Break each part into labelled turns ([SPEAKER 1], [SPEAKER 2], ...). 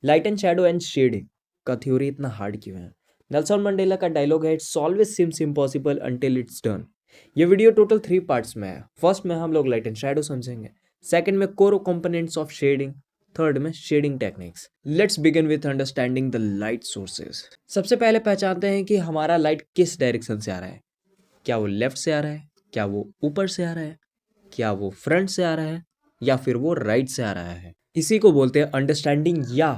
[SPEAKER 1] Light and shadow and shading का theory इतना hard क्यों है? नेल्सन मंडेला का डायलॉग है, it's always seems impossible until it's done. ये वीडियो टोटल 3 पार्ट्स में है। फर्स्ट में हम लोग लाइट एंड शैडो समझेंगे, सेकंड में core components of shading, third में shading techniques. Let's begin with understanding the light sources. सबसे पहले पहचानते हैं कि हमारा लाइट किस डायरेक्शन से आ रहा है। क्या वो लेफ्ट से आ रहा है, क्या वो ऊपर से आ रहा है, क्या वो फ्रंट से आ रहा है, या फिर वो राइट से आ रहा है। इसी को बोलते हैं अंडरस्टैंडिंग या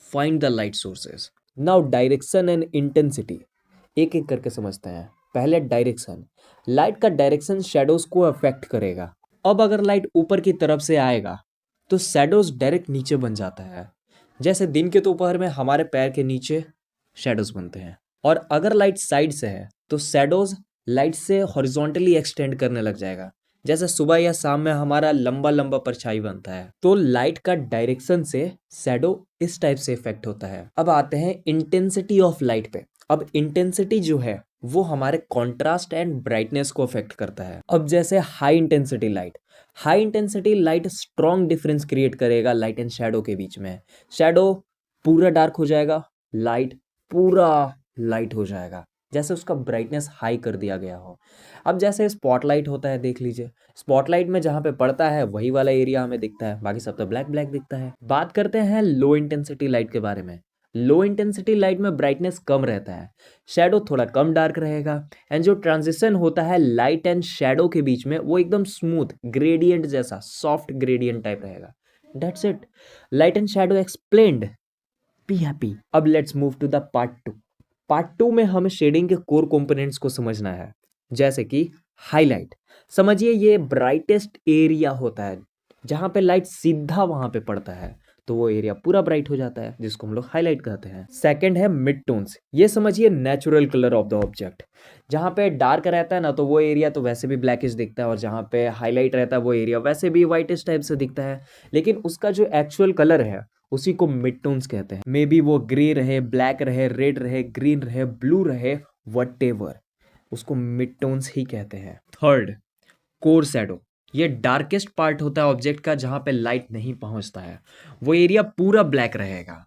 [SPEAKER 1] find the light sources. Now direction and intensity एक एक करके समझते हैं। पहले डायरेक्शन, लाइट का डायरेक्शन शेडोज को अफेक्ट करेगा। अब अगर लाइट ऊपर की तरफ से आएगा तो शेडोज डायरेक्ट नीचे बन जाता है। जैसे दिन के दोपहर में हमारे पैर के नीचे शेडोज बनते हैं। और अगर लाइट साइड से है तो शेडोज लाइट से हॉरिजॉन्टली एक्सटेंड करने लग जाएगा। जैसे सुबह या शाम में हमारा लंबा लंबा परछाई बनता है, तो लाइट का डायरेक्शन से शैडो इस टाइप से इफेक्ट होता है। अब आते हैं इंटेंसिटी ऑफ लाइट पे। अब इंटेंसिटी जो है वो हमारे कॉन्ट्रास्ट एंड ब्राइटनेस को अफेक्ट करता है। अब जैसे high intensity light strong difference create करेगा लाइट एंड शैडो के बीच में। शैडो पूरा डार्क हो जाएगा, लाइट पूरा लाइट हो जाएगा, जैसे उसका ब्राइटनेस हाई कर दिया गया हो। अब जैसे स्पॉटलाइट होता है, देख लीजिए, स्पॉटलाइट में जहाँ पे पड़ता है वही वाला एरिया हमें दिखता है, बाकी सब तो ब्लैक ब्लैक दिखता है। बात करते हैं लो इंटेंसिटी लाइट के बारे में। लो इंटेंसिटी लाइट में ब्राइटनेस कम रहता है, शैडो थोड़ा कम डार्क रहेगा, एंड जो ट्रांजिशन होता है लाइट एंड शैडो के बीच में वो एकदम स्मूथ ग्रेडियंट जैसा, सॉफ्ट ग्रेडियंट टाइप रहेगा। That's it, light and shadow explained. Be happy. अब let's move to the part 2। Part 2 में हमें शेडिंग के कोर कंपोनेंट्स को समझना है, जैसे कि हाईलाइट। समझिए ये ब्राइटेस्ट एरिया होता है, जहाँ पे लाइट सीधा वहाँ पे पड़ता है तो वो एरिया पूरा ब्राइट हो जाता है, जिसको हम लोग हाईलाइट कहते हैं। सेकंड है मिड टोन्स। ये समझिए natural colour of the object. जहाँ पे डार्क रहता है ना तो वो एरिया तो वैसे भी ब्लैकिश दिखता है, और जहाँ पे हाईलाइट रहता है वो एरिया वैसे भी व्हाइटिश टाइप से दिखता है, लेकिन उसका जो एक्चुअल कलर है उसी को मिड टोन्स कहते हैं। मे बी वो ग्रे रहे, ब्लैक रहे, रेड रहे, ग्रीन रहे, ब्लू रहे, व्हाटएवर, उसको मिड टोन्स ही कहते हैं। Third, core shadow. ये डार्केस्ट पार्ट होता है ऑब्जेक्ट का, जहां पे लाइट नहीं पहुंचता है, वो एरिया पूरा ब्लैक रहेगा,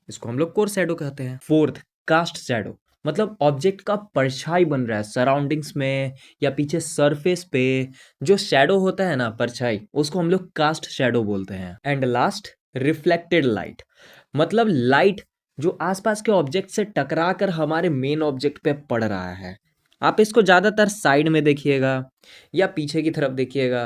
[SPEAKER 1] इसको हम लोग कोर शैडो कहते हैं। Fourth, cast shadow. मतलब ऑब्जेक्ट का परछाई बन रहा है सराउंडिंग्स में या पीछे सरफेस पे, जो शैडो होता है ना, परछाई, उसको हम लोग कास्ट शैडो बोलते हैं। And last, reflected light. मतलब लाइट जो आसपास के ऑब्जेक्ट से टकरा कर हमारे मेन ऑब्जेक्ट पे पड़ रहा है। आप इसको ज्यादातर साइड में देखिएगा या पीछे की तरफ देखिएगा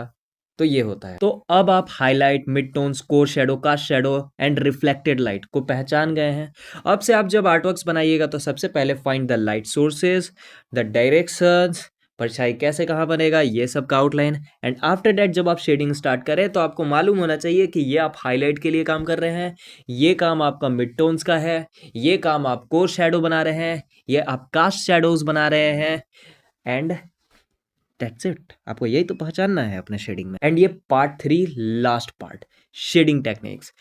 [SPEAKER 1] तो ये होता है। तो अब आप highlight, mid tones, core shadow, cast shadow and reflected light को पहचान गए हैं। अब से आप जब आर्टवर्क्स बनाइएगा तो सबसे पहले find the light sources, the directions, परछाई कैसे कहाँ बनेगा, ये सब का आउटलाइन। एंड आफ्टर दैट जब आप शेडिंग स्टार्ट करें तो आपको मालूम होना चाहिए कि ये आप हाईलाइट के लिए काम कर रहे हैं, ये काम आपका मिड टोन्स का है, ये काम आप कोर शैडो बना रहे हैं, ये आप कास्ट शैडोज बना रहे हैं, एंड दैट्स इट। आपको यही तो पहचानना है अपने शेडिंग में। एंड ये part 3, last part, shading techniques.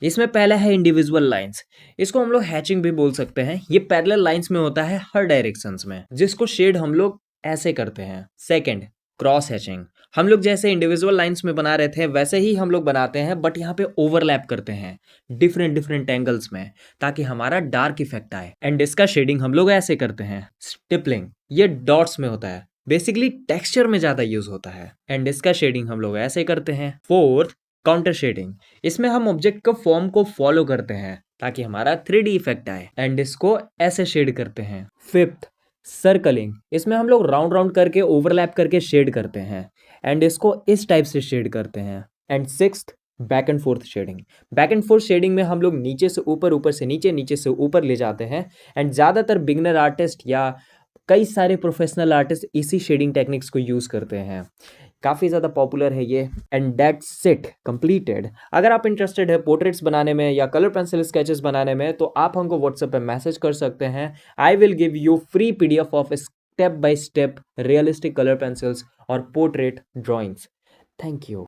[SPEAKER 1] इसमें पहला है इंडिविजुअल लाइंस। इसको हम लोग हैचिंग भी बोल सकते हैं। ये पैरेलल लाइंस में होता है हर डायरेक्शंस में, जिसको शेड हम लोग ऐसे करते हैं। Second, cross hatching. हम लोग जैसे इंडिविजुअल लाइंस में बना रहे थे वैसे ही हम लोग बनाते हैं, बट यहाँ पे ओवरलैप करते हैं डिफरेंट डिफरेंट एंगल्स में, ताकि हमारा डार्क इफेक्ट आए। एंड इसका शेडिंग हम लोग ऐसे करते हैं, स्टिपलिंग। ये डॉट्स में होता है, बेसिकली टेक्सचर में ज्यादा यूज होता है। एंड इसका शेडिंग हम लोग ऐसे करते हैं। Fourth, counter shading. इसमें हम ऑब्जेक्ट का फॉर्म को फॉलो करते हैं ताकि हमारा 3D इफेक्ट आए, एंड इसको ऐसे शेड करते हैं। Fifth, circling. इसमें हम लोग राउंड राउंड करके ओवरलैप करके शेड करते हैं, एंड इसको इस टाइप से शेड करते हैं। And sixth, back and forth shading. Back and forth shading में हम लोग नीचे से ऊपर, ऊपर से नीचे, नीचे से ऊपर ले जाते हैं। एंड ज्यादातर बिगनर आर्टिस्ट या कई सारे प्रोफेशनल आर्टिस्ट इसी शेडिंग टेक्निक्स को यूज करते हैं, काफ़ी ज़्यादा पॉपुलर है ये। And that's it, completed. अगर आप इंटरेस्टेड है पोर्ट्रेट्स बनाने में या कलर पेंसिल स्केचेस बनाने में तो आप हमको व्हाट्सएप पे मैसेज कर सकते हैं। I will give you free PDF of step by step realistic colour pencils और पोर्ट्रेट ड्राइंग्स। Thank you.